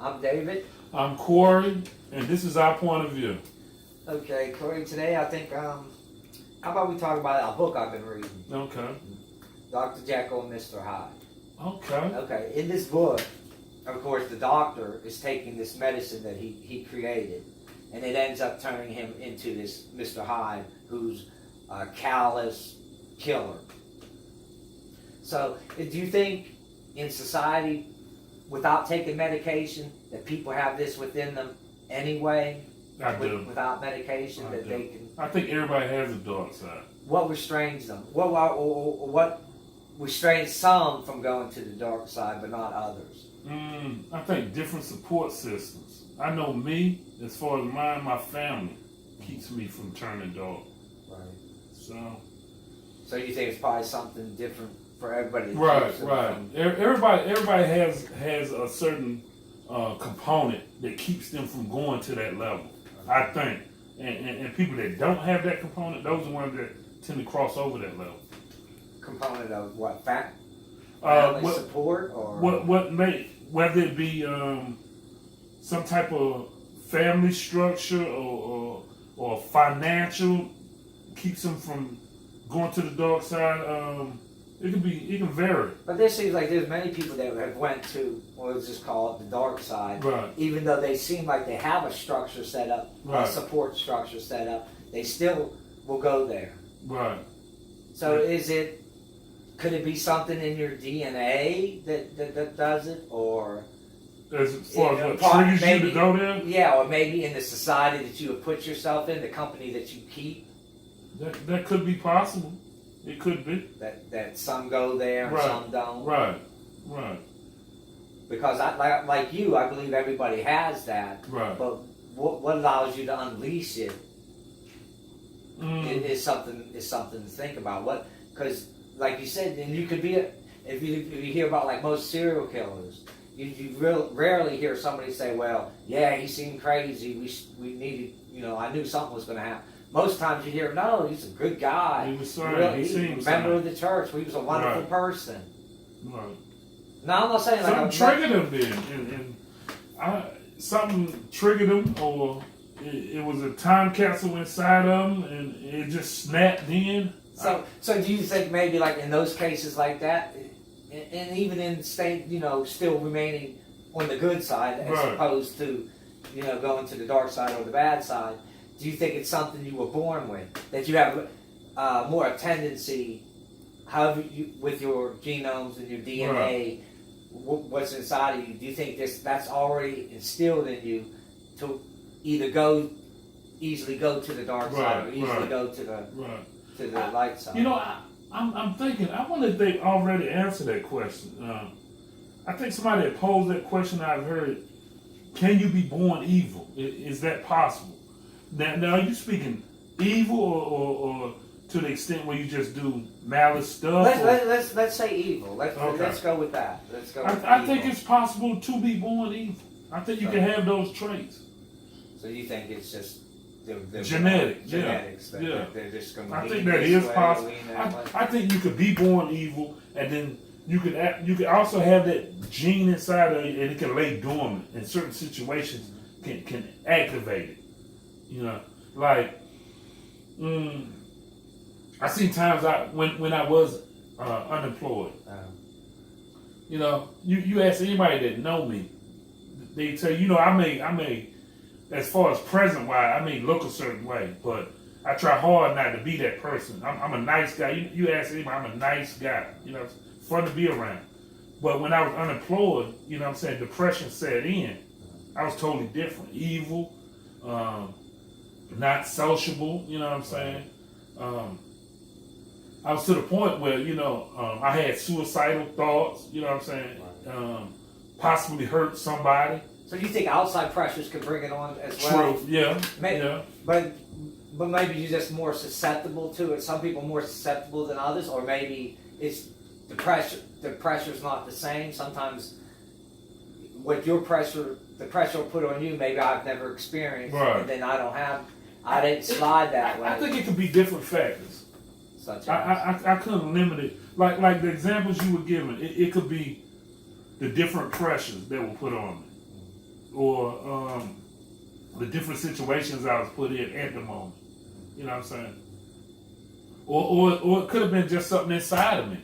I'm David. I'm Corey, and this is our point of view. Okay, Corey, today I think, how about we talk about a book I've been reading? Okay. Dr. Jekyll and Mr. Hyde. Okay. Okay, in this book, of course, the doctor is taking this medicine that he created, and it ends up turning him into this Mr. Hyde, who's a callous killer. So, do you think in society, without taking medication, that people have this within them anyway? I do. Without medication, that they can. I think everybody has a dark side. What restrains them? What restrains some from going to the dark side, but not others? I think different support systems. I know me, as far as my family keeps me from turning dark. Right. So you think it's probably something different for everybody? Right. Everybody has a certain component that keeps them from going to that level. I think, and people that don't have that component, those are the ones that tend to cross over that level. Component of what? Family support, or whether it be some type of family structure or financial keeps them from going to the dark side. It can vary. But there seems like there's many people that have went to, well, let's just call it the dark side. Right. Even though they seem like they have a structure set up, right. A support structure set up, they still will go there. Right. So could it be something in your DNA that does it, or as far as what triggers you to go there? Yeah, or maybe in the society that you have put yourself in, the company that you keep. That could be possible. It could be. That some go there and some don't. Right. Because like you, I believe everybody has that. Right. But what allows you to unleash it is something to think about. Because like you said, and you could be if you hear about like most serial killers, you rarely hear somebody say, "Well, yeah, he seemed crazy. We needed, I knew something was going to happen." Most times you hear, "No, he's a good guy. He was sorry. He was a member of the church. He was a wonderful person." Right. Now I'm not saying something triggered him then, and something triggered him, or it was a time capsule inside of him, and it just snapped in. So do you think maybe like in those cases like that, and even in state, still remaining on the good side as opposed to, going to the dark side or the bad side, do you think it's something you were born with, that you have more a tendency, however with your genomes and your DNA, what's inside of you? Do you think that's already instilled in you to either easily go to the dark side or easily go to the light side? I'm thinking, I wonder if they already answered that question. I think somebody that posed that question I've heard, can you be born evil? Is that possible? Now are you speaking evil or to the extent where you just do malice stuff? Let's say evil. Let's go with that. I think it's possible to be born evil. I think you can have those traits. So you think it's just genetics? They're just going to I think that is possible. I think you could be born evil, and then you could also have that gene inside of you, and it can lay dormant in certain situations. Can activate it. Like I seen times when I was unemployed. You ask anybody that know me, they tell you, I may, as far as present wise, I may look a certain way, but I try hard not to be that person. I'm a nice guy. You ask anybody, I'm a nice guy. It's fun to be around. But when I was unemployed, depression set in. I was totally different. Evil, not sociable, I was to the point where, I had suicidal thoughts, possibly hurt somebody. So you think outside pressures could bring it on as well? True, yeah. But maybe you're just more susceptible to it. Some people are more susceptible than others, or maybe it's the pressure's not the same. Sometimes with your pressure, the pressure will put on you, maybe I've never experienced, and then I didn't slide that way. I think it could be different factors. Such as? I couldn't limit it. Like the examples you were giving, it could be the different pressures that were put on me. the different situations I was put in at the moment. You know what I'm saying? Or it could have been just something inside of me.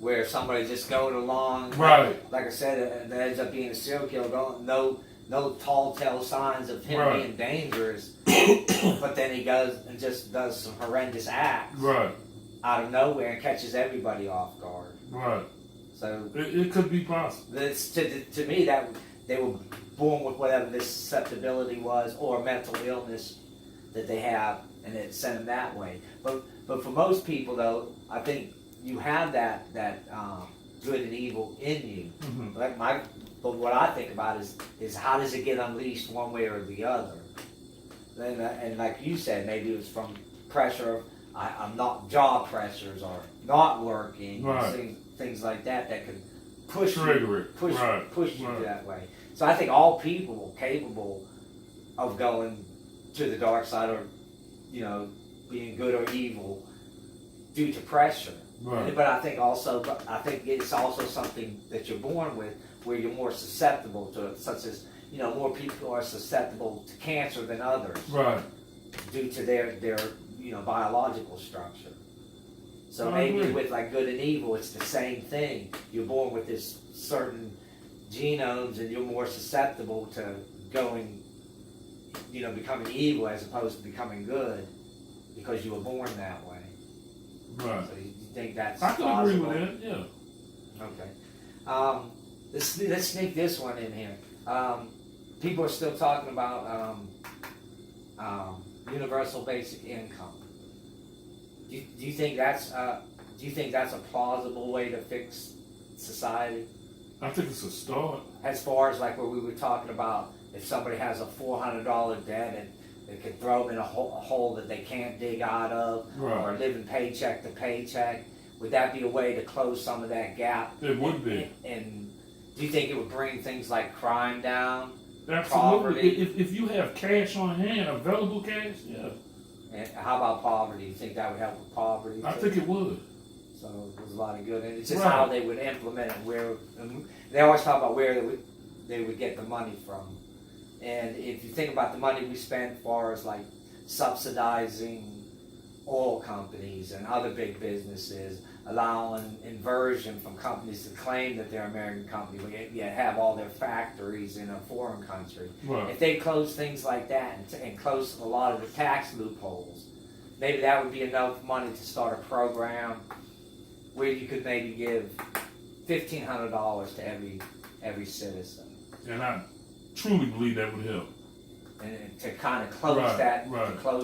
Where somebody just going along, right? Like I said, that ends up being a serial killer. No tall tale signs of him right. being dangerous, but then he goes and just does some horrendous acts, right, out of nowhere and catches everybody off guard. Right. So it could be possible. It's, to me, that they were born with whatever this susceptibility was or mental illness that they have, and it sent them that way. But for most people, though, I think you have that good and evil in you. Mm-hmm. But what I think about is how does it get unleashed one way or the other? And like you said, maybe it was from pressure. I'm not job pressures or not working, right. things like that could push trigger it, push right. push you right. that way. So I think all people are capable of going to the dark side or being good or evil due to pressure. Right. But I think it's also something that you're born with, where you're more susceptible to it, such as more people are susceptible to cancer than others, right? Due to their biological structure. So maybe with like good and evil, it's the same thing. You're born with this certain genomes, and you're more susceptible to going, becoming evil as opposed to becoming good, because you were born that way. Right. So you think that's I can possible? agree with that. Yeah. Okay. Let's sneak this one in here. People are still talking about universal basic income. Do you think that's a plausible way to fix society? I think it's a start. As far as like where we were talking about, if somebody has a $400 debt and they could throw them in a hole that they can't dig out of, right. or living paycheck to paycheck, would that be a way to close some of that gap? It would be. And do you think it would bring things like crime down? Absolutely. If you have cash on hand, available cash, yeah. And how about poverty? Do you think that would help with poverty? I think it would. So there's a lot of good. And it's just right. how they would implement it. Where they always talk about where they would get the money from. And if you think about the money we spend as far as like subsidizing oil companies and other big businesses, allowing inversion from companies to claim that they're American company, yet have all their factories in a foreign country. Right. If they close things like that and close a lot of the tax loopholes, maybe that would be enough money to start a program where you could maybe give $1,500 to every citizen. And I truly believe that would help. And to kind of close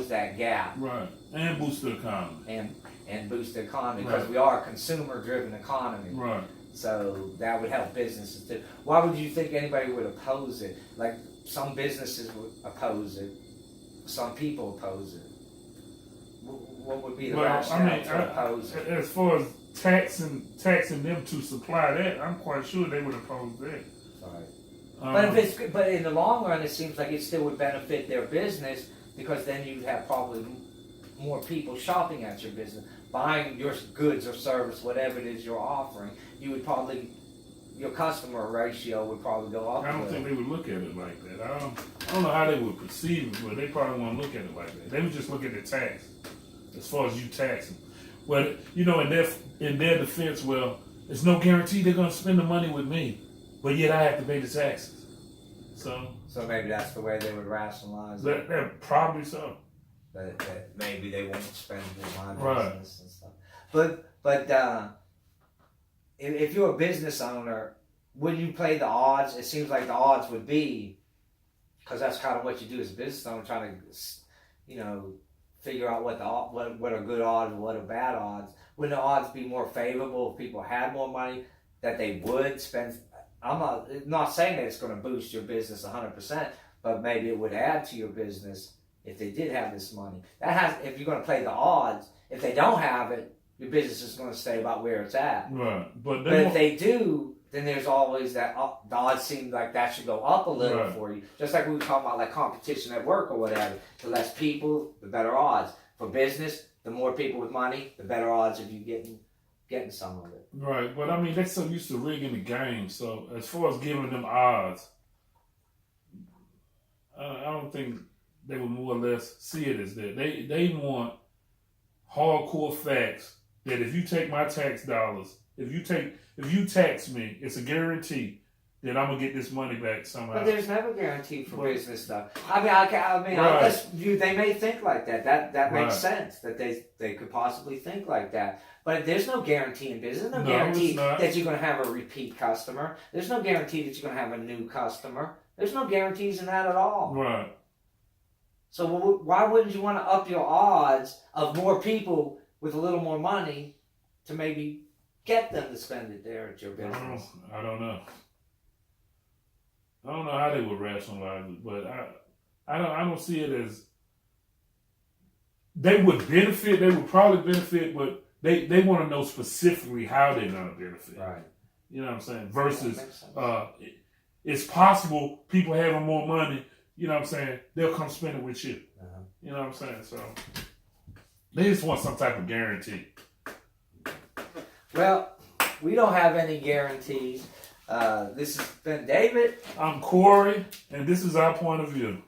that gap. Right. And boost the economy. And boost the economy, because we are a consumer-driven economy. Right. So that would help businesses too. Why would you think anybody would oppose it? Like some businesses would oppose it, some people oppose it. What would be the rationale to oppose it? As far as taxing them to supply that, I'm quite sure they would oppose that. Right. But in the long run, it seems like it still would benefit their business, because then you'd have probably more people shopping at your business, buying your goods or service, whatever it is you're offering. Your customer ratio would probably go up. I don't think they would look at it like that. I don't know how they would perceive it, but they probably wouldn't look at it like that. They would just look at the tax, as far as you taxing. Well, in their defense, well, there's no guarantee they're going to spend the money with me, but yet I have to pay the taxes. So maybe that's the way they would rationalize it. That probably so. That maybe they won't spend in my right. business and stuff. But if you're a business owner, would you play the odds? It seems like the odds would be, because that's kind of what you do as a business owner, trying to, figure out what are good odds and what are bad odds. Wouldn't the odds be more favorable if people had more money that they would spend? I'm not saying that it's going to boost your business 100%, but maybe it would add to your business if they did have this money. If you're going to play the odds, if they don't have it, your business is going to stay about where it's at. Right. But if they do, then there's always that the odds seem like that should go up a little right. for you. Just like we were talking about, like competition at work or whatever. The less people, the better odds. For business, the more people with money, the better odds of you getting some of it. Right. But I mean, they're so used to rigging the game. So as far as giving them odds, I don't think they would more or less see it as that. They want hardcore facts that if you take my tax dollars, if you tax me, it's a guarantee that I'm gonna get this money back somehow. But there's never guarantee for business stuff. I mean, unless they may think like that. That makes sense that they could possibly think like that. But there's no guarantee in business. There's no guarantee that you're going to have a repeat customer. There's no guarantee that you're going to have a new customer. There's no guarantees in that at all. Right. So why wouldn't you want to up your odds of more people with a little more money to maybe get them to spend it there at your business? I don't know. I don't know how they would rationalize it, but I don't see it as they would benefit. They would probably benefit, but they want to know specifically how they're going to benefit. Right. You know what I'm saying? Versus it's possible people having more money, you know what I'm saying, they'll come spend it with you. Uh-huh. You know what I'm saying? So they just want some type of guarantee. Well, we don't have any guarantees. This has been David. I'm Corey, and this is our point of view.